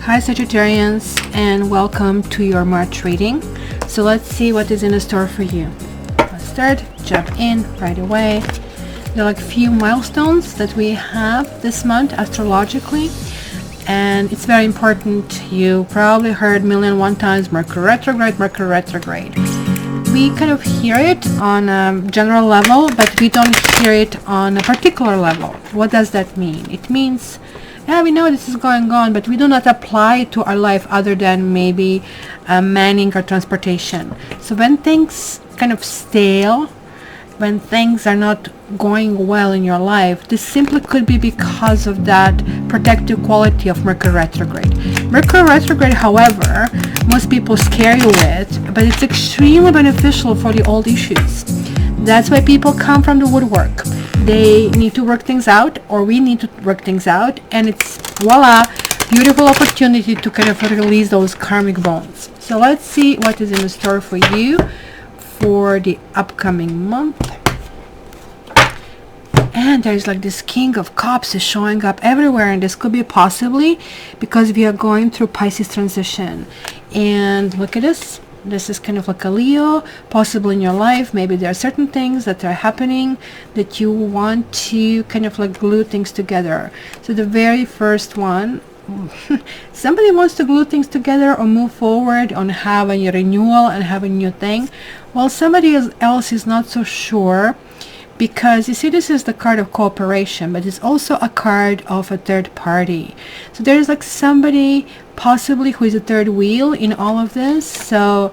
Hi Sagittarians, and welcome to your March reading. So let's see what is in store for you. Let's start, jump in right away. There are like a few milestones that we have this month astrologically, and it's very important. You probably heard million one times Mercury retrograde, Mercury retrograde. We kind of hear it on a general level, but we don't hear it on a particular level. What does that mean? It means, yeah, we know this is going on, but we do not apply it to our life other than maybe manning or transportation. So when things kind of stale, when things are not going well in your life, this simply could be because of that protective quality of Mercury retrograde. Mercury retrograde, however, most people scare you with, but it's extremely beneficial for the old issues. That's why people come from the woodwork. They need to work things out, or we need to work things out, and it's voila, beautiful opportunity to kind of release those karmic bonds. So let's see what is in store for you for the upcoming month. And there's like this King of Cups is showing up everywhere, and this could be possibly because we are going through Pisces transition. And look at this. This is kind of like a Leo, possibly in your life. Maybe there are certain things that are happening that you want to kind of like glue things together. So the very first one, somebody wants to glue things together or move forward on having a renewal and have a new thing. Well, somebody else is not so sure, because you see, this is the card of cooperation, but it's also a card of a third party. So there's like somebody possibly who is a third wheel in all of this. So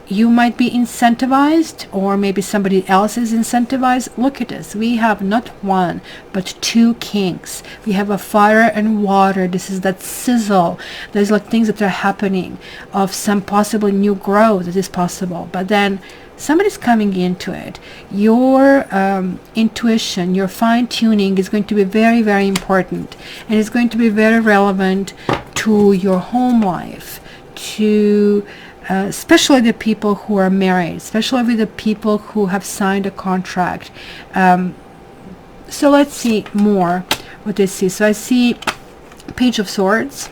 you might be incentivized, or maybe somebody else is incentivized. Look at this. We have not one, but two kings. We have a fire and water. This is that sizzle. There's like things that are happening of some possible new growth that is possible. But then somebody's coming into it. Your intuition, your fine-tuning is going to be very, very important, and it's going to be very relevant to your home life, to especially the people who are married, especially with the people who have signed a contract. So let's see more what I see. So I see Page of Swords.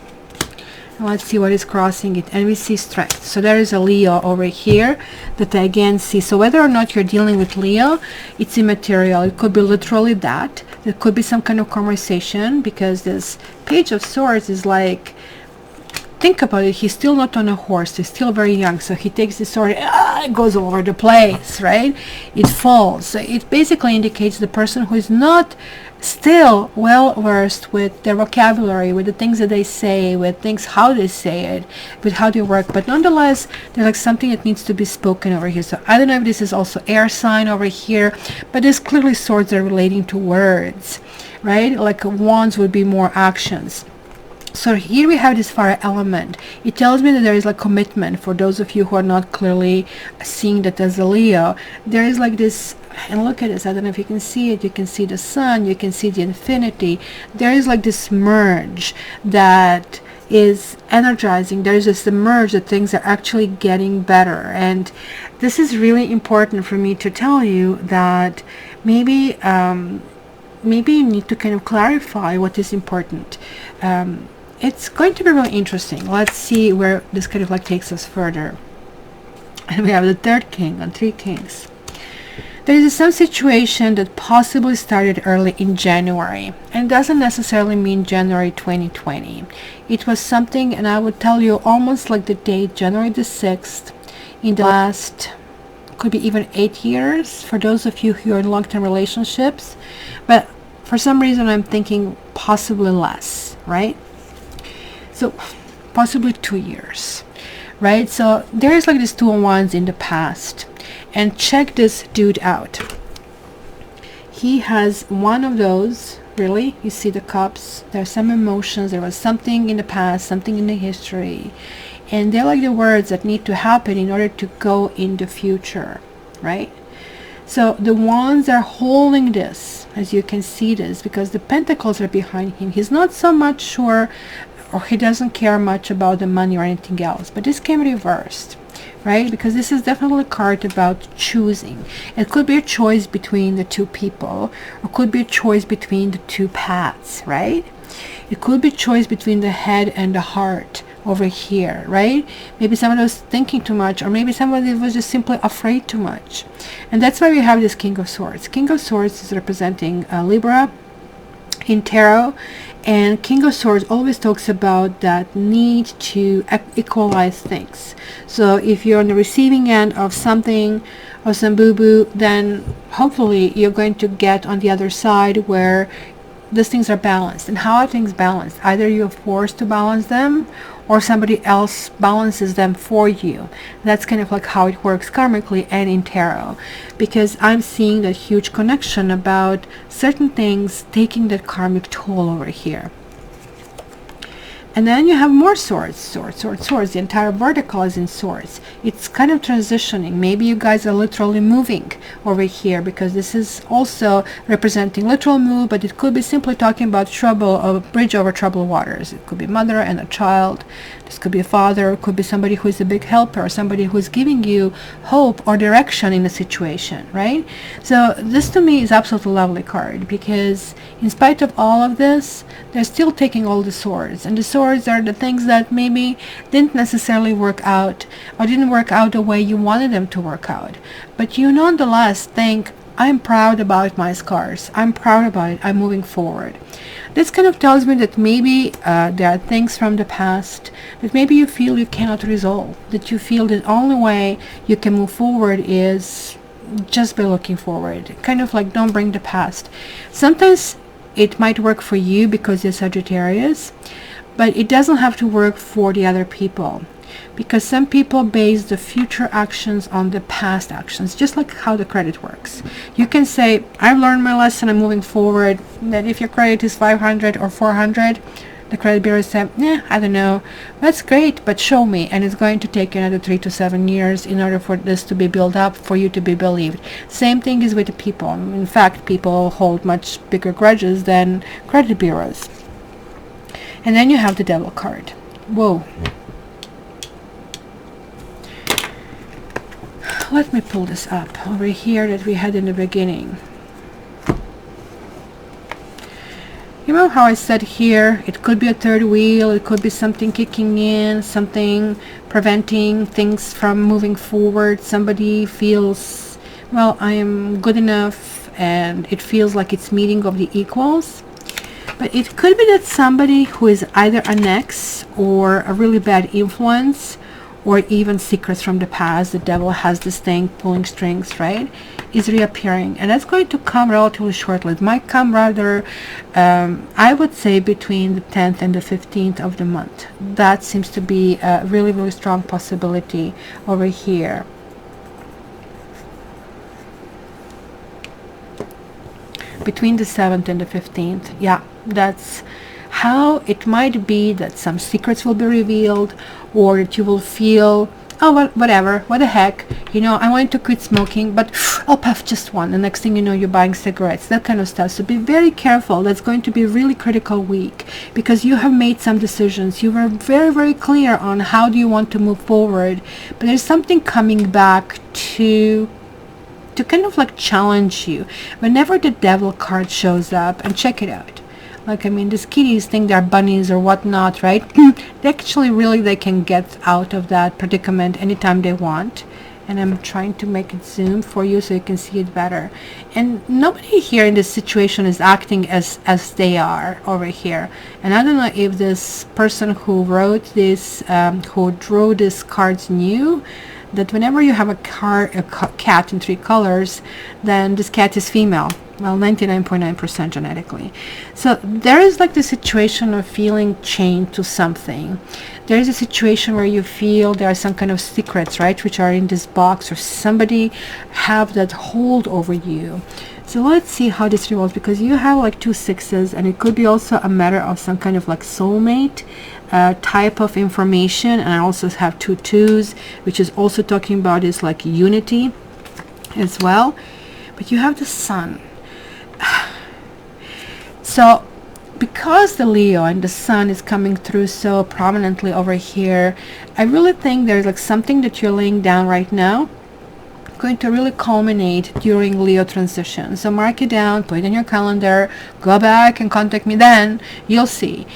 Let's see what is crossing it, and we see strength. So there is a Leo over here that I again see. So whether or not you're dealing with Leo, it's immaterial. It could be literally that. There could be some kind of conversation, because this Page of Swords is like, think about it, he's still not on a horse, he's still very young, so he takes the sword, it goes all over the place, right? It falls. So it basically indicates the person who is not still well versed with their vocabulary, with the things that they say, with things, how they say it, with how they work. But nonetheless, there's like something that needs to be spoken over here. So I don't know if this is also air sign over here, but there's clearly swords that are relating to words, right? Like wands would be more actions. So here we have this fire element. It tells me that there is like commitment. For those of you who are not clearly seeing that as a Leo, there is like this, and look at this, I don't know if you can see it, you can see the sun, you can see the infinity. There is like this merge that is energizing. There is this merge that things are actually getting better. And this is really important for me to tell you that maybe maybe you need to kind of clarify what is important. It's going to be really interesting. Let's see where this kind of like takes us further. And we have the third king on three kings. There is some situation that possibly started early in January, and it doesn't necessarily mean January 2020. It was something, and I would tell you almost like the date January the 6th in the last, could be even 8 years for those of you who are in long-term relationships. But for some reason I'm thinking possibly less, right? So possibly 2 years, right? So there is like this 2 of Wands in the past, and check this dude out. He has one of those, really. You see the cups, there's some emotions, there was something in the past, something in the history, and they're like the words that need to happen in order to go in the future, right? So the wands are holding this, as you can see this, because the pentacles are behind him. He's not so much sure, or he doesn't care much about the money or anything else, but this came reversed, right? Because this is definitely a card about choosing. It could be a choice between the two people, or could be a choice between the two paths, right? It could be choice between the head and the heart over here, right? Maybe somebody was thinking too much, or maybe somebody was just simply afraid too much. And that's why we have this King of Swords. King of Swords is representing Libra in tarot, and King of Swords always talks about that need to equalize things. So if you're on the receiving end of something or some boo-boo, then hopefully you're going to get on the other side where these things are balanced. And how are things balanced? Either you're forced to balance them, or somebody else balances them for you. That's kind of like how it works karmically and in tarot, because I'm seeing that huge connection about certain things taking that karmic toll over here. And then you have more swords, swords. The entire vertical is in swords. It's kind of transitioning. Maybe you guys are literally moving over here, because this is also representing literal move, but it could be simply talking about trouble, a bridge over troubled waters. It could be mother and a child. This could be a father. It could be somebody who is a big helper, somebody who is giving you hope or direction in a situation, right? So this to me is absolutely lovely card, because in spite of all of this, they're still taking all the swords, and the swords are the things that maybe didn't necessarily work out, or didn't work out the way you wanted them to work out, but you nonetheless think, I'm proud about my scars, I'm proud about it, I'm moving forward. This kind of tells me that maybe there are things from the past that maybe you feel you cannot resolve, that you feel the only way you can move forward is just by looking forward. Kind of like, don't bring the past. Sometimes it might work for you because you're Sagittarius, but it doesn't have to work for the other people, because some people base the future actions on the past actions, just like how the credit works. You can say, I've learned my lesson, I'm moving forward, that if your credit is 500 or 400, the credit bureau said, yeah, I don't know, that's great, but show me. And it's going to take another 3 to 7 years in order for this to be built up, for you to be believed. Same thing is with the people. In fact, people hold much bigger grudges than credit bureaus. And then you have the Devil card. Whoa. Let me pull this up over here that we had in the beginning. You know how I said here, it could be a third wheel, it could be something kicking in, something preventing things from moving forward. Somebody feels, well, I am good enough, and it feels like it's meeting of the equals. But it could be that somebody who is either an ex or a really bad influence, or even secrets from the past, the devil has this thing pulling strings, right, is reappearing. And that's going to come relatively shortly. It might come rather, I would say, between the 10th and the 15th of the month. That seems to be a really, really strong possibility over here. Between the 7th and the 15th. Yeah, that's how it might be, that some secrets will be revealed, or that you will feel, oh, well, whatever, what the heck, you know, I wanted to quit smoking, but I'll puff just one. The next thing you know, you're buying cigarettes, that kind of stuff. So be very careful. That's going to be a really critical week, because you have made some decisions. You were very, very clear on how do you want to move forward, but there's something coming back to kind of like challenge you. Whenever the Devil card shows up, and check it out, like, I mean, these kitties think they're bunnies or whatnot, right? They actually really, they can get out of that predicament anytime they want. And I'm trying to make it zoom for you so you can see it better. And nobody here in this situation is acting as they are over here. And I don't know if this person who wrote this, who drew these cards, knew that whenever you have a cat in 3 colors, then this cat is female. Well, 99.9% genetically. So there is like the situation of feeling chained to something. There is a situation where you feel there are some kind of secrets, right, which are in this box, or somebody have that hold over you. So let's see how this revolves, because you have like 2 6s, and it could be also a matter of some kind of like soulmate type of information. And I also have 2 2s, which is also talking about is like unity as well. But you have the Sun. So because the Leo and the Sun is coming through so prominently over here, I really think there's like something that you're laying down right now, going to really culminate during Leo transition. So mark it down, put it in your calendar, go back and contact me then. You'll see.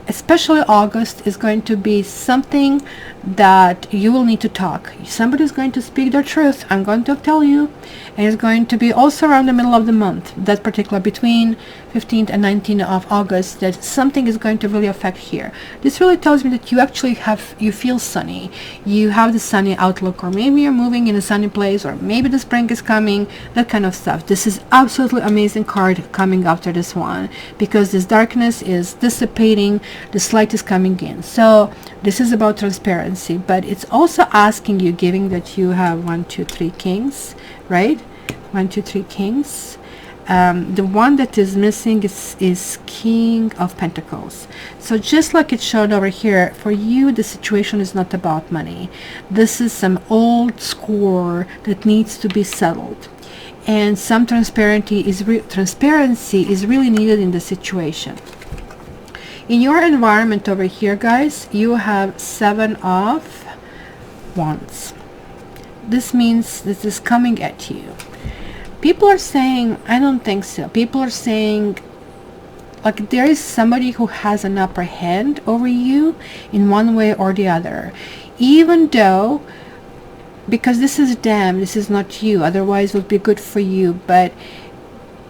Especially August is going to be something that you will need to talk. Somebody's going to speak their truth. I'm going to tell you. And it's going to be also around the middle of the month, that particular between 15th and 19th of August, that something is going to really affect here. This really tells me that you actually you feel sunny. You have the sunny outlook, or maybe you're moving in a sunny place, or maybe the spring is coming, that kind of stuff. This is absolutely amazing card coming after this one, because this darkness is dissipating, this light is coming in. So this is about transparency, but it's also asking you, given that you have 1, 2, 3 kings, right? 1, 2, 3 kings. The one that is missing is King of Pentacles. So just like it showed over here, for you the situation is not about money. This is some old score that needs to be settled, and some transparency is really needed in the situation. In your environment over here, guys, you have 7 of Wands. This means this is coming at you. People are saying, I don't think so. People are saying, like, there is somebody who has an upper hand over you in one way or the other. Even though, because this is them, this is not you, otherwise it would be good for you. But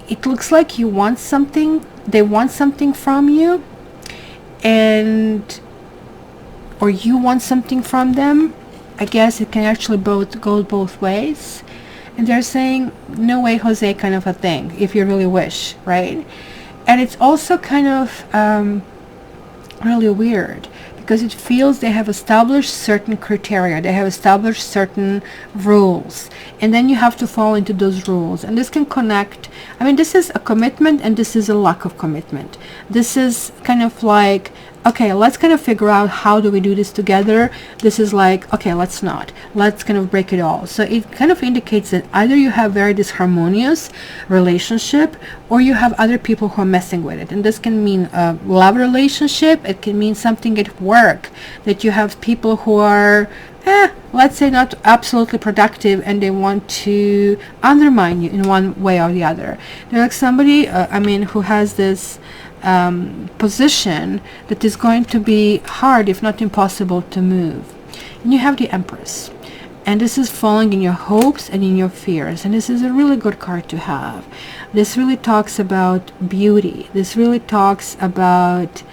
it looks like you want something, they want something from you, or you want something from them. I guess it can actually go both ways. And they're saying, no way, Jose, kind of a thing, if you really wish, right? And it's also kind of really weird, because it feels they have established certain criteria, they have established certain rules, and then you have to fall into those rules. And this can connect, I mean, this is a commitment and this is a lack of commitment. This is kind of like, okay, let's kind of figure out how do we do this together. This is like, okay, let's kind of break it all. So it kind of indicates that either you have very disharmonious relationship, or you have other people who are messing with it. And this can mean a love relationship, it can mean something at work, that you have people who are let's say not absolutely productive, and they want to undermine you in one way or the other. They're like somebody who has this position that is going to be hard, if not impossible, to move. And you have the Empress, and this is falling in your hopes and in your fears, and this is a really good card to have. This really talks about beauty. This really talks about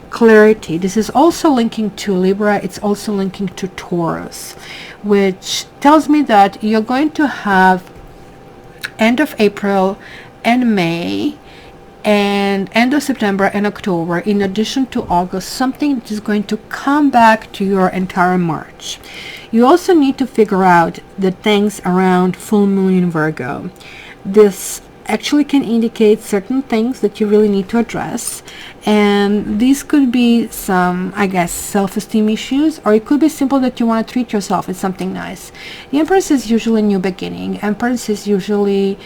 clarity. This is also linking to Libra. It's also linking to Taurus, which tells me that you're going to have end of April and May and end of September and October, in addition to August, something that is going to come back to your entire March. You also need to figure out the things around full moon in Virgo. This actually can indicate certain things that you really need to address, and these could be some, I guess, self-esteem issues, or it could be simple that you want to treat yourself as something nice. The Empress is usually a new beginning. Empress is usually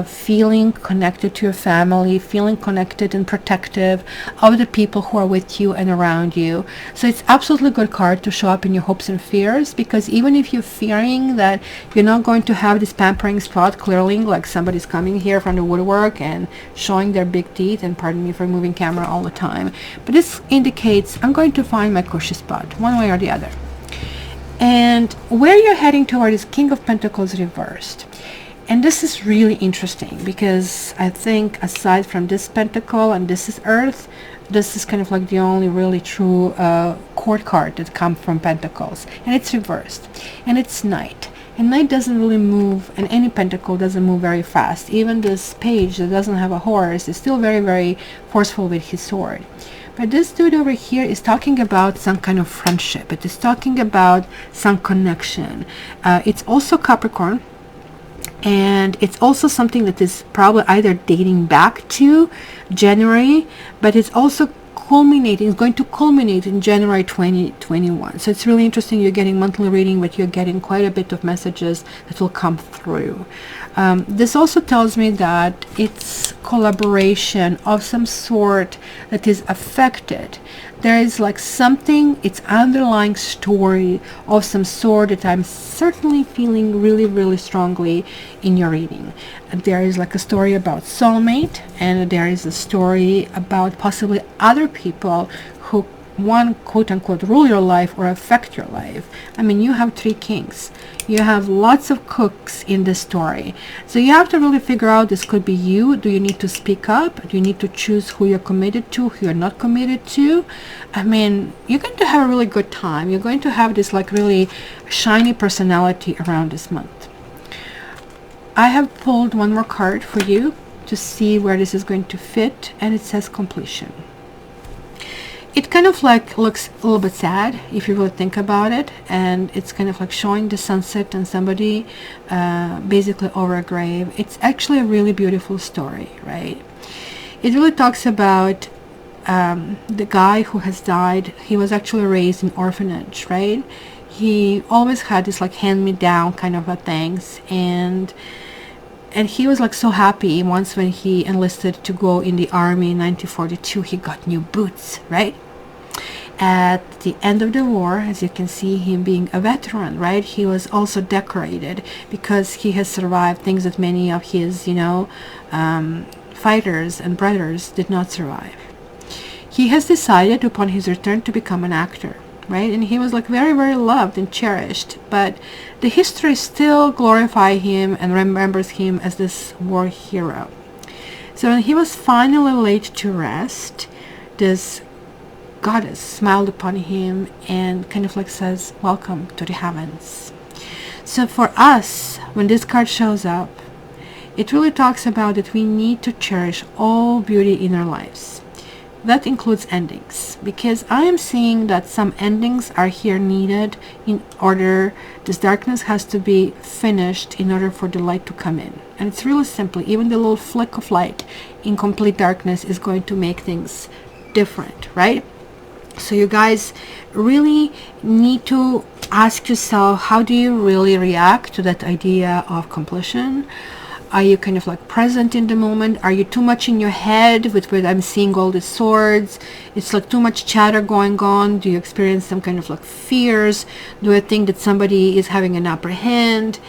feeling connected to your family, feeling connected and protective of the people who are with you and around you. So it's absolutely a good card to show up in your hopes and fears, because even if you're fearing that you're not going to have this pampering spot, clearly like somebody's coming here from the woodwork and showing their big teeth, and pardon me for moving camera all the time, but this indicates I'm going to find my cushy spot one way or the other. And where you're heading toward is King of Pentacles reversed. And this is really interesting, because I think aside from this pentacle and this is Earth, this is kind of like the only really true court card that comes from Pentacles, and it's reversed, and it's night. And night doesn't really move, and any pentacle doesn't move very fast. Even this page that doesn't have a horse is still very, very forceful with his sword. But this dude over here is talking about some kind of friendship. It is talking about some connection. It's also Capricorn, and it's also something that is probably either dating back to January, but it's also it's going to culminate in January 2021. So it's really interesting. You're getting monthly reading, but you're getting quite a bit of messages that will come through. This also tells me that it's collaboration of some sort that is affected. There is like something, it's underlying story of some sort that I'm certainly feeling really, really strongly in your reading. There is like a story about soulmate, and there is a story about possibly other people who one quote unquote rule your life or affect your life. I mean, you have 3 kings, you have lots of cooks in this story, so you have to really figure out, this could be you. Do you need to speak up? Do you need to choose who you're committed to, who you're not committed to? I mean, you're going to have a really good time. You're going to have this like really shiny personality around this month. I have pulled one more card for you to see where this is going to fit, and it says completion. It kind of like looks a little bit sad if you really think about it, and it's kind of like showing the sunset and somebody basically over a grave. It's actually a really beautiful story, right? It really talks about the guy who has died. He was actually raised in orphanage, right? He always had this like hand-me-down kind of a things, and he was like so happy once when he enlisted to go in the army in 1942. He got new boots, right? At the end of the war, as you can see, him being a veteran, right? He was also decorated because he has survived things that many of his, fighters and brothers did not survive. He has decided upon his return to become an actor, right? And he was like very, very loved and cherished, but the history still glorifies him and remembers him as this war hero. So when he was finally laid to rest, this goddess smiled upon him and kind of like says, welcome to the heavens. So for us, when this card shows up, it really talks about that we need to cherish all beauty in our lives. That includes endings, because I am seeing that some endings are here needed in order, this darkness has to be finished in order for the light to come in. And it's really simple. Even the little flick of light in complete darkness is going to make things different, right? So you guys really need to ask yourself, how do you really react to that idea of completion? Are you kind of like present in the moment? Are you too much in your head with what I'm seeing all the swords? It's like too much chatter going on. Do you experience some kind of like fears? Do you think that somebody is having an upper hand?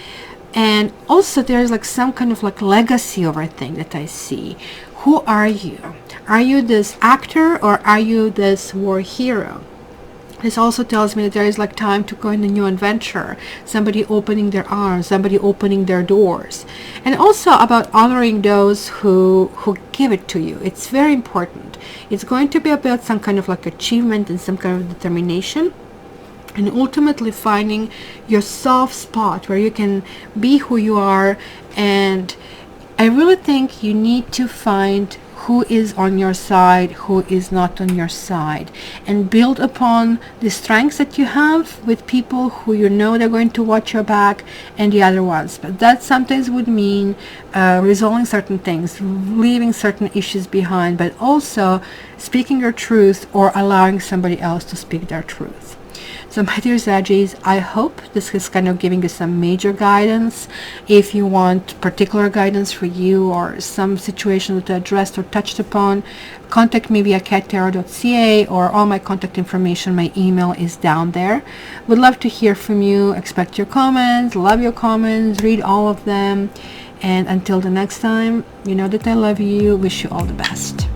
And also there's like some kind of like legacy over thing that I see. Who are you? Are you this actor or are you this war hero? This also tells me that there is like time to go in a new adventure, somebody opening their arms, somebody opening their doors. And also about honoring those who give it to you. It's very important. It's going to be about some kind of like achievement and some kind of determination, and ultimately finding your soft spot where you can be who you are. And I really think you need to find who is on your side, who is not on your side, and build upon the strengths that you have with people who you know they're going to watch your back, and the other ones. But that sometimes would mean resolving certain things, leaving certain issues behind, but also speaking your truth or allowing somebody else to speak their truth. So my dear Saggies, I hope this is kind of giving you some major guidance. If you want particular guidance for you or some situation that I addressed or touched upon, contact me via cattarot.ca, or all my contact information, my email is down there. Would love to hear from you. Expect your comments, love your comments, read all of them. And until the next time, you know that I love you. Wish you all the best.